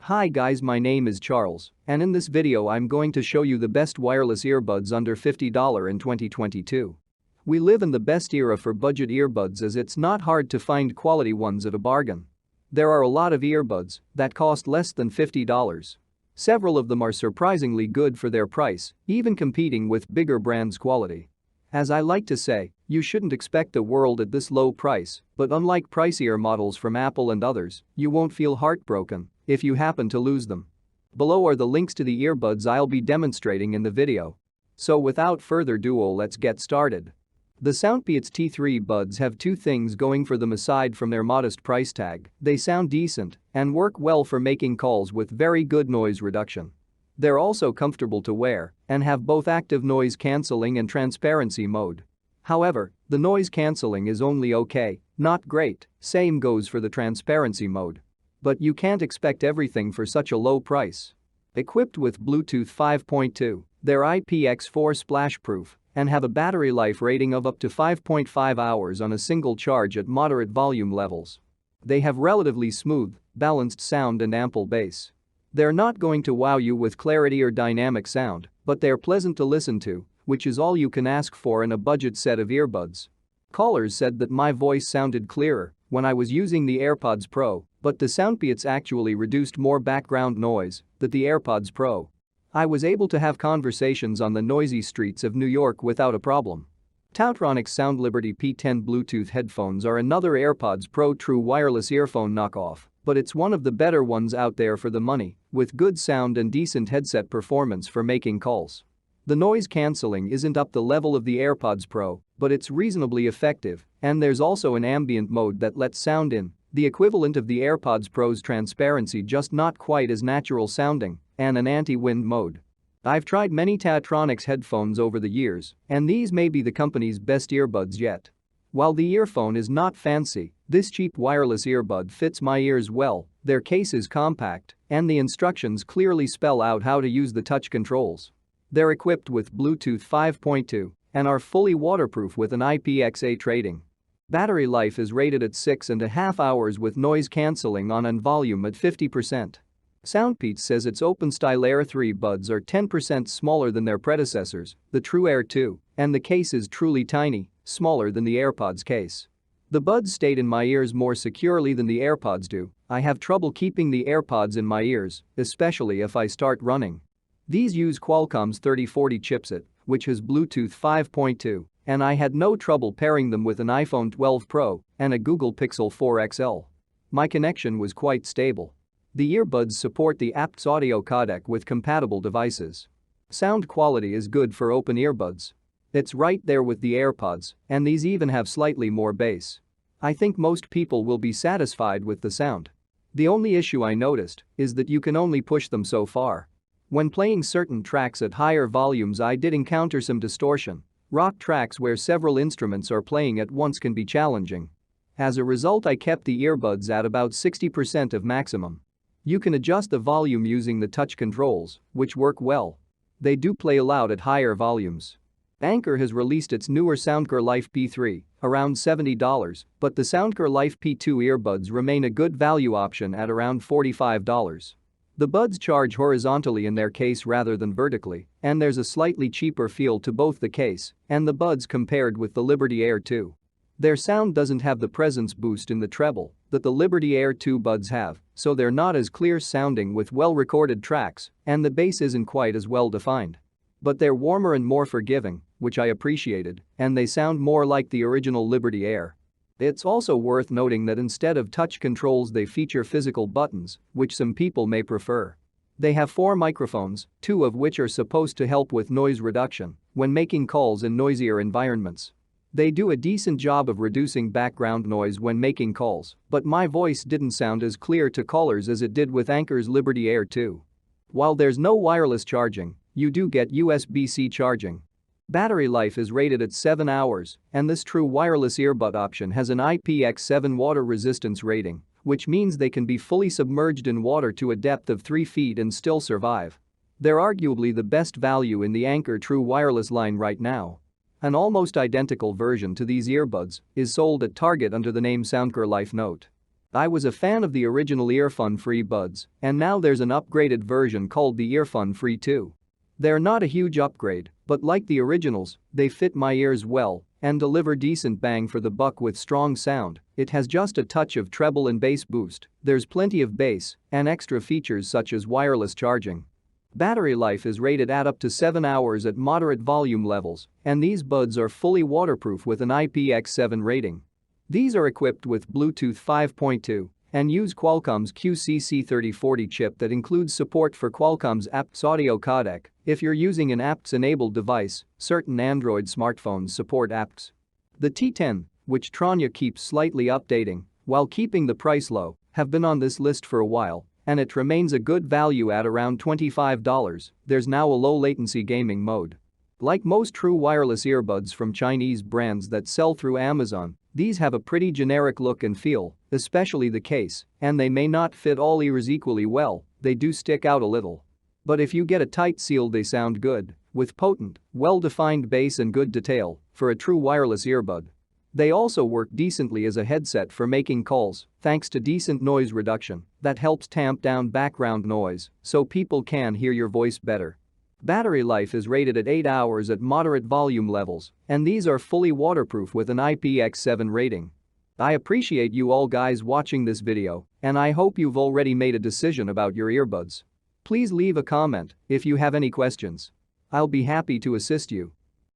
Hi guys, my name is Charles, and in this video I'm going to show you the best wireless earbuds under $50 in 2022. We live in the best era for budget earbuds as it's not hard to find quality ones at a bargain. There are a lot of earbuds that cost less than $50. Several of them are surprisingly good for their price, even competing with bigger brands' quality. As I like to say, you shouldn't expect the world at this low price, but unlike pricier models from Apple and others, you won't feel heartbroken if you happen to lose them. Below are the links to the earbuds I'll be demonstrating in the video. So without further ado, let's get started. The SoundPEATS T3 buds have two things going for them aside from their modest price tag: they sound decent and work well for making calls with very good noise reduction. They're also comfortable to wear and have both active noise cancelling and transparency mode. However, the noise cancelling is only okay, not great, same goes for the transparency mode. But you can't expect everything for such a low price. Equipped with Bluetooth 5.2, they're IPX4 splash-proof and have a battery life rating of up to 5.5 hours on a single charge at moderate volume levels. They have relatively smooth, balanced sound and ample bass. They're not going to wow you with clarity or dynamic sound, but they're pleasant to listen to, which is all you can ask for in a budget set of earbuds. Callers said that my voice sounded clearer when I was using the AirPods Pro, but the SoundPEATS actually reduced more background noise than the AirPods Pro. I was able to have conversations on the noisy streets of New York without a problem. Taotronics SoundLiberty P10 Bluetooth headphones are another AirPods Pro true wireless earphone knockoff, but it's one of the better ones out there for the money, with good sound and decent headset performance for making calls. The noise cancelling isn't up the level of the AirPods Pro, but it's reasonably effective, and there's also an ambient mode that lets sound in, the equivalent of the AirPods Pro's transparency, just not quite as natural sounding, and an anti-wind mode. I've tried many Taotronics headphones over the years, and these may be the company's best earbuds yet. While the earphone is not fancy, this cheap wireless earbud fits my ears well, their case is compact, and the instructions clearly spell out how to use the touch controls. They're equipped with Bluetooth 5.2 and are fully waterproof with an IPX8 rating. Battery life is rated at 6.5 hours with noise cancelling on and volume at 50%. SoundPEATS says its OpenStyle Air 3 buds are 10% smaller than their predecessors, the True Air 2, and the case is truly tiny, smaller than the AirPods case. The buds stayed in my ears more securely than the AirPods do. I have trouble keeping the AirPods in my ears, especially if I start running. These use Qualcomm's 3040 chipset, which has Bluetooth 5.2, and I had no trouble pairing them with an iPhone 12 Pro and a Google Pixel 4 XL. My connection was quite stable. The earbuds support the apt's audio codec with compatible devices. Sound quality is good for open earbuds. It's right there with the AirPods, and these even have slightly more bass. I think most people will be satisfied with the sound. The only issue I noticed is that you can only push them so far. When playing certain tracks at higher volumes, I did encounter some distortion. Rock tracks where several instruments are playing at once can be challenging. As a result, I kept the earbuds at about 60% of maximum. You can adjust the volume using the touch controls, which work well. They do play loud at higher volumes. Anker has released its newer Soundcore Life P3, around $70, but the Soundcore Life P2 earbuds remain a good value option at around $45. The buds charge horizontally in their case rather than vertically, and there's a slightly cheaper feel to both the case and the buds compared with the Liberty Air 2. Their sound doesn't have the presence boost in the treble that the Liberty Air 2 buds have, so they're not as clear sounding with well-recorded tracks, and the bass isn't quite as well defined. But they're warmer and more forgiving, which I appreciated, and they sound more like the original Liberty Air. It's also worth noting that instead of touch controls they feature physical buttons, which some people may prefer. They have 4 microphones, 2 of which are supposed to help with noise reduction when making calls in noisier environments. They do a decent job of reducing background noise when making calls, but my voice didn't sound as clear to callers as it did with Anker's Liberty Air 2. While there's no wireless charging, you do get USB-C charging. Battery life is rated at 7 hours, and this true wireless earbud option has an IPX7 water resistance rating, which means they can be fully submerged in water to a depth of 3 feet and still survive. They're arguably the best value in the Anker True Wireless line right now. An almost identical version to these earbuds is sold at Target under the name Soundcore Life Note. I was a fan of the original Earfun Free buds, and now there's an upgraded version called the Earfun Free 2. They're not a huge upgrade, but like the originals, they fit my ears well and deliver decent bang for the buck with strong sound. It has just a touch of treble and bass boost, there's plenty of bass and extra features such as wireless charging. Battery life is rated at up to 7 hours at moderate volume levels, and these buds are fully waterproof with an IPX7 rating. These are equipped with Bluetooth 5.2 and use Qualcomm's QCC3040 chip that includes support for Qualcomm's apt's audio codec. If you're using an apt's-enabled device, certain Android smartphones support apt's. The T10, which Tranya keeps slightly updating while keeping the price low, have been on this list for a while, and it remains a good value at around $25. There's now a low-latency gaming mode. Like most true wireless earbuds from Chinese brands that sell through Amazon, these have a pretty generic look and feel, especially the case, and they may not fit all ears equally well, they do stick out a little. But if you get a tight seal they sound good, with potent, well-defined bass and good detail, for a true wireless earbud. They also work decently as a headset for making calls, thanks to decent noise reduction that helps tamp down background noise so people can hear your voice better. Battery life is rated at 8 hours at moderate volume levels, and these are fully waterproof with an IPX7 rating. I appreciate you all guys watching this video, and I hope you've already made a decision about your earbuds. Please leave a comment if you have any questions. I'll be happy to assist you.